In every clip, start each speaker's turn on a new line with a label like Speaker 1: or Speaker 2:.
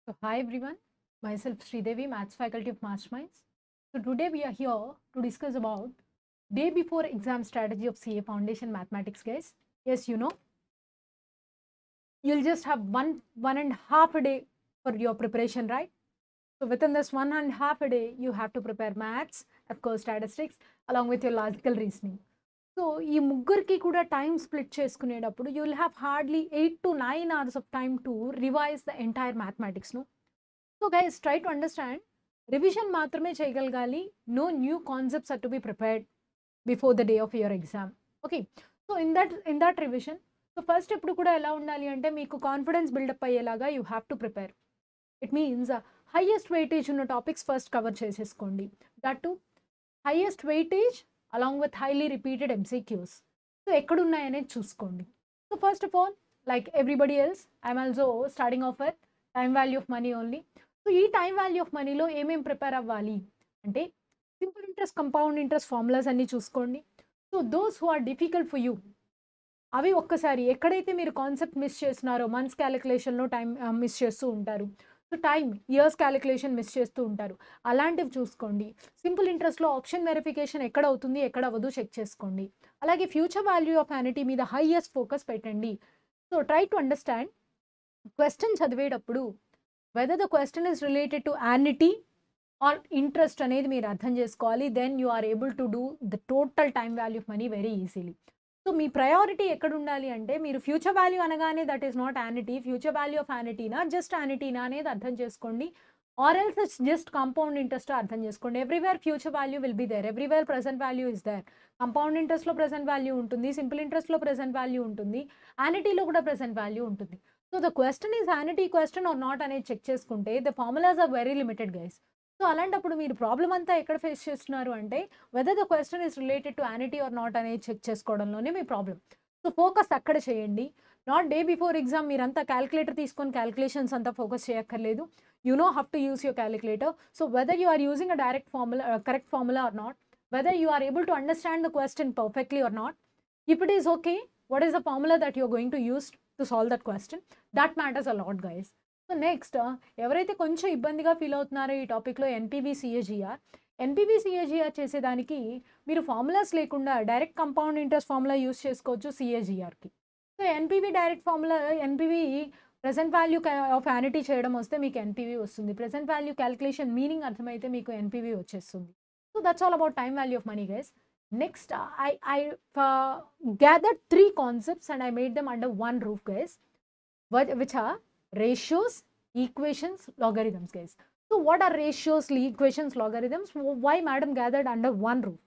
Speaker 1: So, hi everyone, myself Sridevi, Maths faculty of Masterminds. So, today we are here to discuss about day before exam strategy of CA Foundation Mathematics, guys. Yes, you'll just have one and a half a day for your preparation, right? So, within this 1.5 a day, you have to prepare maths, of course, statistics, along with your logical reasoning. So ఈ ముగ్గురికి కూడా time split చేసుకునేటప్పుడు you will have hardly 8 to 9 hours of time to revise the entire మ్యాథమెటిక్స్ను. So guys try to understand, revision మాత్రమే చేయగలగాలి. No new concepts are to be prepared before the day of your exam. Okay, so in that revision, so first ఎప్పుడు కూడా ఎలా ఉండాలి అంటే మీకు confidence build up అయ్యేలాగా you have to prepare. It means highest weightage ఉన్న టాపిక్స్ ఫస్ట్ కవర్ చేసేసుకోండి. That to highest weightage along with highly repeated MCQs. So ఎక్కడున్నాయనేది చూసుకోండి. So first of all, like everybody else, I'm also starting off with time value of money only. So ఈ time value of మనీలో ఏమేమి prepare అవ్వాలి అంటే simple interest, compound interest formulas అన్నీ చూసుకోండి. So those who are difficult for you, అవి ఒక్కసారి ఎక్కడైతే మీరు కాన్సెప్ట్ మిస్ చేస్తున్నారో, మంత్స్ క్యాలిక్యులేషన్లో టైం మిస్ చేస్తూ ఉంటారు, so time years calculation miss చేస్తూ ఉంటారు, అలాంటివి చూసుకోండి. సింపుల్ ఇంట్రెస్ట్లో ఆప్షన్ వెరిఫికేషన్ ఎక్కడ అవుతుంది, ఎక్కడ అవ్వదు చెక్ చేసుకోండి. అలాగే ఫ్యూచర్ వాల్యూ ఆఫ్ యానిటీ మీద హైయెస్ట్ ఫోకస్ పెట్టండి. So try to understand, question చదివేటప్పుడు whether the question is related to annuity or interest అనేది మీరు అర్థం చేసుకోవాలి. Then you are able to do the total time value of money very easily. So మీ priority ఎక్కడ ఉండాలి అంటే మీరు ఫ్యూచర్ వాల్యూ అనగానే that is not annuity, future value of యానిటీనా జస్ట్ యానిటీనా అనేది అర్థం చేసుకోండి. Or else it's just compound interest అర్థం చేసుకోండి. Everywhere future value will be there, everywhere present value is there. Compound ఇంట్రెస్ట్లో ప్రెసెంట్ వాల్యూ ఉంటుంది, సింపుల్ ఇంట్రెస్ట్లో ప్రెసెంట్ వాల్యూ ఉంటుంది, యానిటీలో కూడా ప్రెసెంట్ వాల్యూ ఉంటుంది. So the question is annuity question or not అనేది చెక్ చేసుకుంటే the formulas are very limited guys. So అలాంటప్పుడు మీరు ప్రాబ్లం అంతా ఎక్కడ ఫేస్ చేస్తున్నారు అంటే whether the question is related to annuity or not అనేది చెక్ చేసుకోవడంలోనే మీ ప్రాబ్లం. సో ఫోకస్ అక్కడ చేయండి. నాట్ డే బిఫోర్ ఎగ్జామ్ మీరంతా క్యాలిక్యులేటర్ తీసుకొని క్యాలిక్యులేషన్స్ అంతా ఫోకస్ చేయక్కర్లేదు. You know how to use your calculator. So whether you are using a direct formula, correct formula or not, whether you are able to understand the question perfectly or not, if it is okay, what is the formula that you're going to use to solve that question, that matters a lot guys. So next, ఎవరైతే కొంచెం ఇబ్బందిగా feel అవుతున్నారో ఈ టాపిక్లో NPV CAGR చేసేదానికి మీరు formulas లేకుండా direct compound interest formula use చేసుకోవచ్చు సిఏజిఆర్కి. So NPV direct formula, NPV present value of annuity చేయడం వస్తే మీకు ఎన్పివి వస్తుంది, ప్రెసెంట్ వాల్యూ క్యాలిక్యులేషన్ మీనింగ్ అర్థమైతే మీకు ఎన్పివి వచ్చేస్తుంది. So that's all about time value of money guys. Next, I gathered 3 concepts and I made them under one roof, guys, which are ratios, equations, logarithms, guys. So what are ratios, equations, logarithms? Why madam gathered under one roof?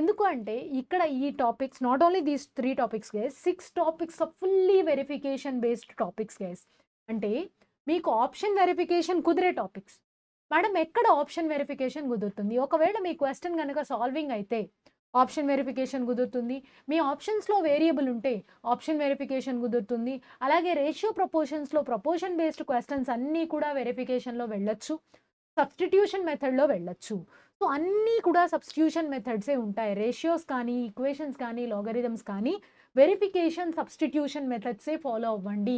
Speaker 1: ఎందుకు అంటే ఇక్కడ ఈ topics, not only these 3 topics guys, 6 topics of fully verification based topics guys. అంటే మీకు option verification కుదిరే topics. Madam ఎక్కడ option verification కుదురుతుంది? ఒకవేళ మీ క్వశ్చన్ కనుక సాల్వింగ్ అయితే ఆప్షన్ వెరిఫికేషన్ కుదురుతుంది, మీ ఆప్షన్స్లో వేరియబుల్ ఉంటే ఆప్షన్ వెరిఫికేషన్ కుదురుతుంది, అలాగే రేషియో ప్రపోర్షన్స్లో ప్రపోర్షన్ బేస్డ్ క్వశ్చన్స్ అన్నీ కూడా వెరిఫికేషన్లో వెళ్ళొచ్చు, సబ్స్టిట్యూషన్ మెథడ్లో వెళ్ళొచ్చు. సో అన్నీ కూడా సబ్స్టిట్యూషన్ మెథడ్సే ఉంటాయి. రేషియోస్ కానీ, ఈక్వేషన్స్ కానీ, లాగరిథమ్స్ కానీ వెరిఫికేషన్ సబ్స్టిట్యూషన్ మెథడ్సే ఫాలో అవ్వండి.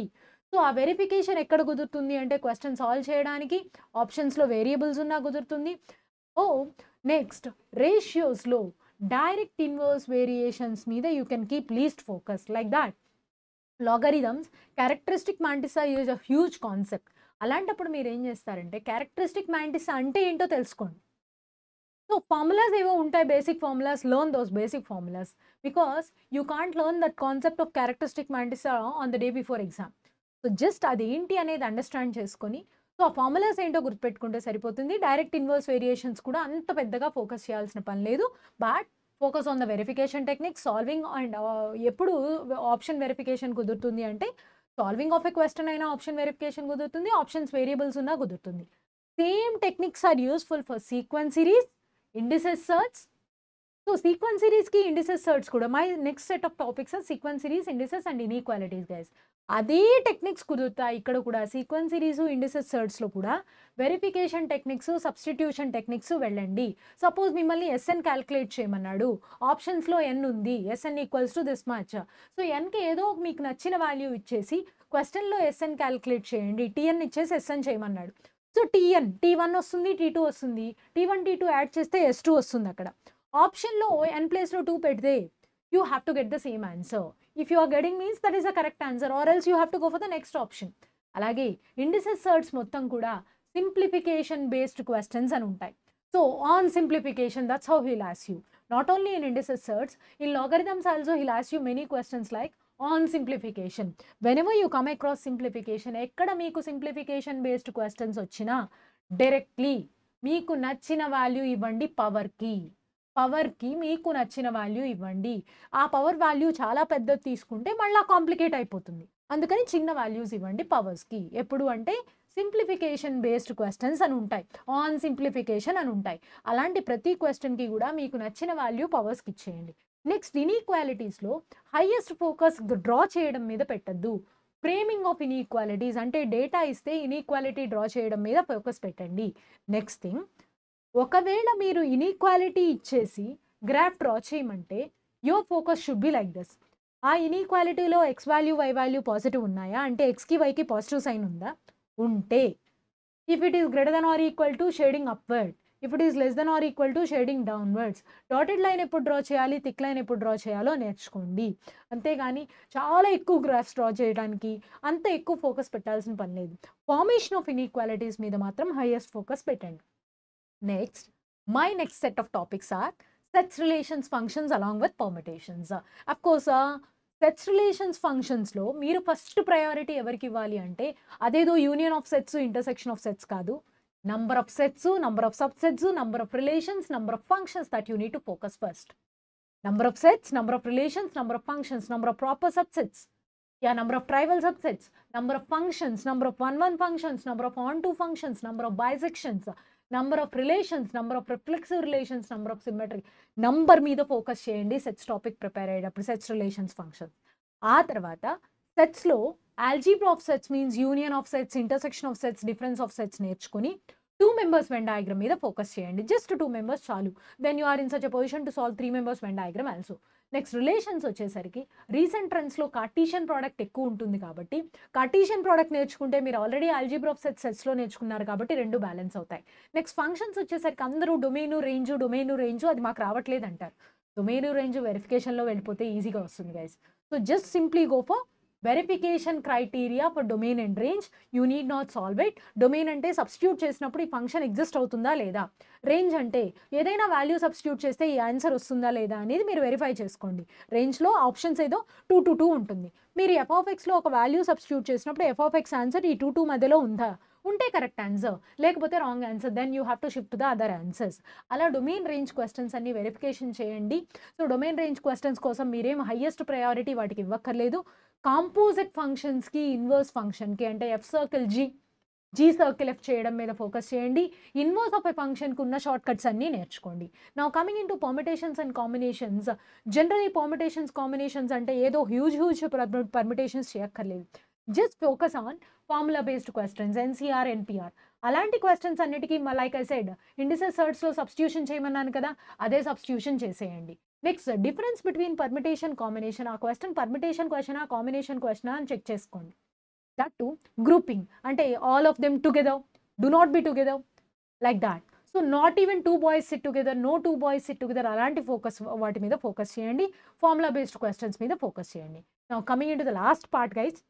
Speaker 1: సో ఆ వెరిఫికేషన్ ఎక్కడ కుదురుతుంది అంటే క్వశ్చన్ సాల్వ్ చేయడానికి ఆప్షన్స్లో వేరియబుల్స్ ఉన్నా కుదురుతుంది. నెక్స్ట్, రేషియోస్లో డైరెక్ట్ ఇన్వర్స్ వేరియేషన్స్ మీద you can keep least focus like that. Logarithms, characteristic mantissa is a huge concept. అలాంటప్పుడు మీరు ఏం చేస్తారంటే క్యారెక్టరిస్టిక్ మాంటిసా అంటే ఏంటో తెలుసుకోండి. సో ఫార్ములాస్ ఏవో ఉంటాయి, basic formulas, learn those basic formulas because you can't learn that concept of characteristic mantissa on the day before exam. So just అదేంటి అనేది అండర్స్టాండ్ చేసుకొని సో ఆ ఫార్ములాస్ ఏంటో గుర్తుపెట్టుకుంటే సరిపోతుంది. డైరెక్ట్ ఇన్వర్స్ వేరియేషన్స్ కూడా అంత పెద్దగా ఫోకస్ చేయాల్సిన పని లేదు, but focus on the verification technique, solving. And ఎప్పుడు ఆప్షన్ వెరిఫికేషన్ కుదురుతుంది అంటే సాల్వింగ్ ఆఫ్ ఎ క్వశ్చన్ అయినా ఆప్షన్ వెరిఫికేషన్ కుదురుతుంది, ఆప్షన్స్ వేరియబుల్స్ ఉన్నా కుదురుతుంది. Same techniques are useful for sequence series, indices surds. So sequence సిరీస్కి ఇండిసెస్ సర్చ్ కూడా my next set of topics are sequence series, indices and inequalities guys. అదే techniques కుదురుతాయి ఇక్కడ కూడా. సీక్వెన్స్ సిరీస్, ఇండిసెస్ సర్చ్‌లో కూడా వెరిఫికేషన్ టెక్నిక్స్, సబ్స్టిట్యూషన్ టెక్నిక్స్ వెళ్ళండి. Suppose మిమ్మల్ని ఎస్ఎన్ క్యాలిక్యులేట్ చేయమన్నాడు. ఆప్షన్స్‌లో ఎన్ ఉంది. S n equals to this much. So ఎన్‌కి ఏదో మీకు నచ్చిన వాల్యూ ఇచ్చేసి క్వెషన్‌లో ఎస్ఎన్ క్యాలిక్యులేట్ చేయండి. టీఎన్ ఇచ్చేసి ఎస్ఎన్ చేయమన్నాడు. సో టీఎన్, టీ1 వస్తుంది, టీ2 వస్తుంది. టీ1, టీ2 యాడ్ చేస్తే ఎస్2 వస్తుంది అక్కడ. ఆప్షన్‌లో ఎన్ ప్లేస్‌లో 2 పెడితే you have to get the same answer. If you are getting means that is the correct answer, or else you have to go for the next option. అలాగే indices search మొత్తం కూడా సింప్లిఫికేషన్ బేస్డ్ క్వశ్చన్స్ అని ఉంటాయి. So on simplification, that's how he'll ask you. Not only in indices search, in logarithms also he'll ask you many questions like on simplification. Whenever you come across simplification, ఎక్కడ మీకు simplification based questions వచ్చినా directly మీకు నచ్చిన value ఇవ్వండి పవర్కి మీకు నచ్చిన value ఇవ్వండి. ఆ పవర్ వాల్యూ చాలా పెద్దది తీసుకుంటే మళ్ళీ కాంప్లికేట్ అయిపోతుంది. అందుకని చిన్న వాల్యూస్ ఇవ్వండి పవర్స్కి. ఎప్పుడు అంటే సింప్లిఫికేషన్ బేస్డ్ క్వశ్చన్స్ అని ఉంటాయి, ఆన్ సింప్లిఫికేషన్ అని ఉంటాయి. అలాంటి ప్రతి క్వశ్చన్కి కూడా మీకు నచ్చిన వాల్యూ పవర్స్కి ఇచ్చేయండి. నెక్స్ట్ ఇన్ఈక్వాలిటీస్లో హైయెస్ట్ ఫోకస్ డ్రా చేయడం మీద పెట్టద్దు. ఫ్రేమింగ్ ఆఫ్ ఇన్ఈక్వాలిటీస్ అంటే డేటా ఇస్తే ఇన్ఈక్వాలిటీ డ్రా చేయడం మీద ఫోకస్ పెట్టండి. నెక్స్ట్ థింగ్, ఒకవేళ మీరు ఇన్ఈక్వాలిటీ ఇచ్చేసి గ్రాఫ్ డ్రా చేయమంటే your focus should be like this. ఆ ఇన్ఈక్వాలిటీలో x value y value positive ఉన్నాయా అంటే ఎక్స్కి వైకి పాజిటివ్ సైన్ ఉందా? ఉంటే if it is greater than or equal to shading upward, if it is less than or equal to shading downwards. Dotted line ఎప్పుడు draw చేయాలి, థిక్ లైన్ ఎప్పుడు draw చేయాలో నేర్చుకోండి. అంతేగాని చాలా ఎక్కువ గ్రాఫ్స్ డ్రా చేయడానికి అంత ఎక్కువ ఫోకస్ పెట్టాల్సిన పని లేదు. ఫార్మేషన్ ఆఫ్ ఇన్ఈక్వాలిటీస్ మీద మాత్రం హైయెస్ట్ ఫోకస్ పెట్టండి. Next, my next set of topics are sets, relations, functions along with permutations. Of course, sets, relations, functions లో మీరు ఫస్ట్ ప్రయారిటీ ఎవరికి ఇవ్వాలి అంటే అదేదో union of sets, intersection of sets కాదు. Number of sets, number of subsets, number of relations, number of functions that you need to focus first. Number of sets, number of relations, number of functions, number of proper subsets. Yeah, number of trivial subsets, number of functions, number of one-one functions, number of on-to functions, number of bisections, number of relations, number of reflexive relations, number of symmetry. Number మీద focus చేయండి sets topic prepare అయ్యేటప్పుడు, sets, relations, functions. ఆ తర్వాత సెట్స్లో algebra of sets means union of sets, intersection of sets, difference of sets నేర్చుకుని 2 members Venn diagram మీద focus చేయండి. Just 2 members చాలు. Then you are in such a position to solve 3 members Venn diagram also. Next relations వచ్చేసరికి recent ట్రెండ్స్లో Cartesian product ఎక్కువ ఉంటుంది కాబట్టి Cartesian product నేర్చుకుంటే మీరు ఆల్రెడీ ఆల్జీబ్రా ఆఫ్ సెట్స్లో నేర్చుకున్నారు కాబట్టి 2 బ్యాలెన్స్ అవుతాయి. నెక్స్ట్ ఫంక్షన్స్ వచ్చేసరికి అందరూ డొమైను రేంజు అది మాకు రావట్లేదు అంటారు. డొమైను రేంజు వెరిఫికేషన్లో వెళ్ళిపోతే ఈజీగా వస్తుంది guys. So just simply go for verification criteria for domain and range. You need not solve it. Domain అంటే సబ్స్టిట్యూట్ చేసినప్పుడు ఈ ఫంక్షన్ ఎగ్జిస్ట్ అవుతుందా లేదా, రేంజ్ అంటే ఏదైనా వాల్యూ సబ్స్టిట్యూట్ చేస్తే ఈ ఆన్సర్ వస్తుందా లేదా అనేది మీరు వెరిఫై చేసుకోండి. రేంజ్లో ఆప్షన్స్ ఏదో 2 to 2 ఉంటుంది. మీరు ఎఫ్ఆఫ్ఎక్స్లో ఒక వాల్యూ సబ్స్టిట్యూట్ చేసినప్పుడు ఎఫ్ఆఫ్ఎక్స్ ఆన్సర్ ఈ 2 to 2 మధ్యలో ఉందా, ఉంటే కరెక్ట్ ఆన్సర్, లేకపోతే wrong answer. Then you have to shift the other answers. అలా డొమైన్ రేంజ్ క్వశ్చన్స్ అన్ని వెరిఫికేషన్ చేయండి. సో డొమైన్ రేంజ్ క్వశ్చన్స్ కోసం మీరేం హైయెస్ట్ ప్రయారిటీ వాటికి ఇవ్వక్కర్లేదు. కాంపోజిట్ ఫంక్షన్స్కి, ఇన్వర్స్ ఫంక్షన్కి అంటే f circle g circle f చేయడం మీద ఫోకస్ చేయండి. ఇన్వర్స్ ఆఫ్ ఎ ఫంక్షన్కి ఉన్న షార్ట్ కట్స్ అన్నీ నేర్చుకోండి. Now coming in to permutations and combinations. Generally permutations, combinations అంటే ఏదో హ్యూజ్ పర్మిటేషన్స్ చేయక్కర్లేదు. Just focus on formula based questions, nCr, nPr. అలాంటి క్వశ్చన్స్ అన్నిటికీ లైక్ ఐ సెడ్ ఇండిసెస్ సర్చ్లో సబ్స్టిట్యూషన్ చేయమన్నాను కదా, అదే సబ్స్టిట్యూషన్ చేసేయండి. Next difference between permutation, combination. ఆ క్వశ్చన్ పర్మిటేషన్ క్వశ్చనా కాంబినేషన్ క్వశ్చనా అని చెక్ చేసుకోండి. దట్ టు గ్రూపింగ్ అంటే all of them together, do not be together, like that. So not even 2 boys sit together, no 2 boys sit together. అలాంటి focus వాటి మీద focus చేయండి. ఫార్ములా బేస్డ్ క్వశ్చన్స్ మీద ఫోకస్ చేయండి. Now coming in to the last part guys,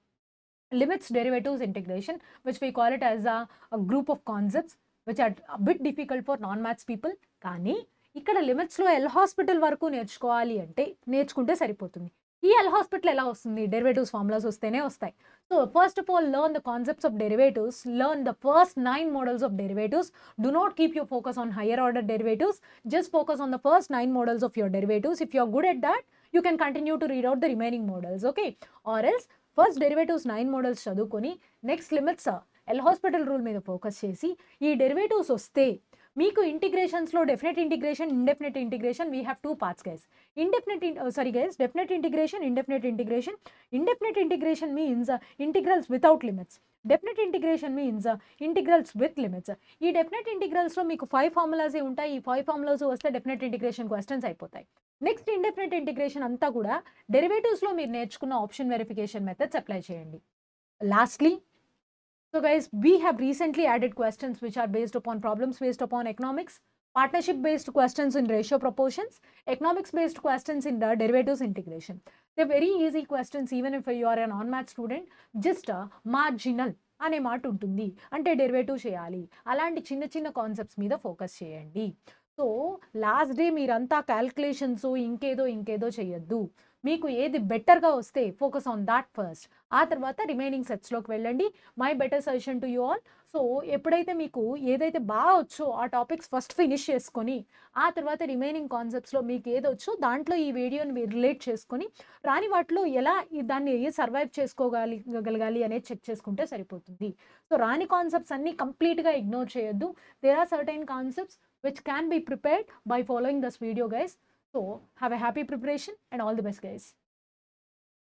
Speaker 1: limits, derivatives, integration, which we call it as a group of concepts which are a bit difficult for non-maths people. కానీ ఇక్కడ లిమిట్స్లో L hospital వరకు నేర్చుకోవాలి అంటే నేర్చుకుంటే సరిపోతుంది. ఈ ఎల్ హాస్పిటల్ ఎలా వస్తుంది? డెరివేటివ్స్ ఫార్ములాస్ వస్తేనే వస్తాయి. So first of all learn the concepts of derivatives, learn the first 9 models of derivatives. Do not keep your focus on higher order derivatives, just focus on the first 9 models of your derivatives. If you are good at that, you can continue to read out the remaining models, okay? Or else first derivatives 9 models చదువుకొని next limits L'Hospital rule మీద focus చేసి ఈ derivatives వస్తే మీకు ఇంటిగ్రేషన్స్లో definite integration, indefinite integration, we have 2 parts guys. Definite integration, indefinite integration. Indefinite integration means integrals without limits. Definite integration means integrals with limits. ఈ definite ఇంటిగ్రల్స్లో మీకు 5 ఫార్ములాసే ఉంటాయి. ఈ 5 ఫార్ములాస్ వస్తే డెఫినెట్ ఇంటిగ్రేషన్ క్వశ్చన్స్ అయిపోతాయి. నెక్స్ట్ ఇండెఫినెట్ ఇంటిగ్రేషన్ అంతా కూడా డెరివేటివ్స్లో మీరు నేర్చుకున్న ఆప్షన్ వెరిఫికేషన్ మెథడ్స్ అప్లై చేయండి. Lastly, so guys, we have recently added questions which are based upon problems based upon economics, partnership based questions in ratio proportions, economics based questions in the derivatives integration. They're very easy questions even if you are a non-math student. Just marginal అనే మాట ఉంటుంది, అంటే derivative చేయాలి, అలాంటి చిన్న చిన్న concepts మీద focus చేయండి. సో లాస్ట్ డే మీరంతా క్యాల్కులేషన్స్ ఇంకేదో చేయొద్దు. మీకు ఏది బెటర్గా వస్తే ఫోకస్ ఆన్ దాట్ ఫస్ట్. ఆ తర్వాత రిమైనింగ్ సెట్స్లోకి వెళ్ళండి. My better suggestion to you all. So ఎప్పుడైతే మీకు ఏదైతే బాగా వచ్చో ఆ టాపిక్స్ ఫస్ట్ ఫినిష్ చేసుకొని ఆ తర్వాత రిమైనింగ్ కాన్సెప్ట్స్లో మీకు ఏదొచ్చో దాంట్లో ఈ వీడియోని మీరు రిలేట్ చేసుకొని రాని వాటిలో ఎలా దాన్ని సర్వైవ్ చేసుకోగలగాలి అనేది చెక్ చేసుకుంటే సరిపోతుంది. సో రాని కాన్సెప్ట్స్ అన్నీ కంప్లీట్గా ఇగ్నోర్ చేయొద్దు. There are certain concepts which can be prepared by following this video guys. So have a happy preparation and all the best guys.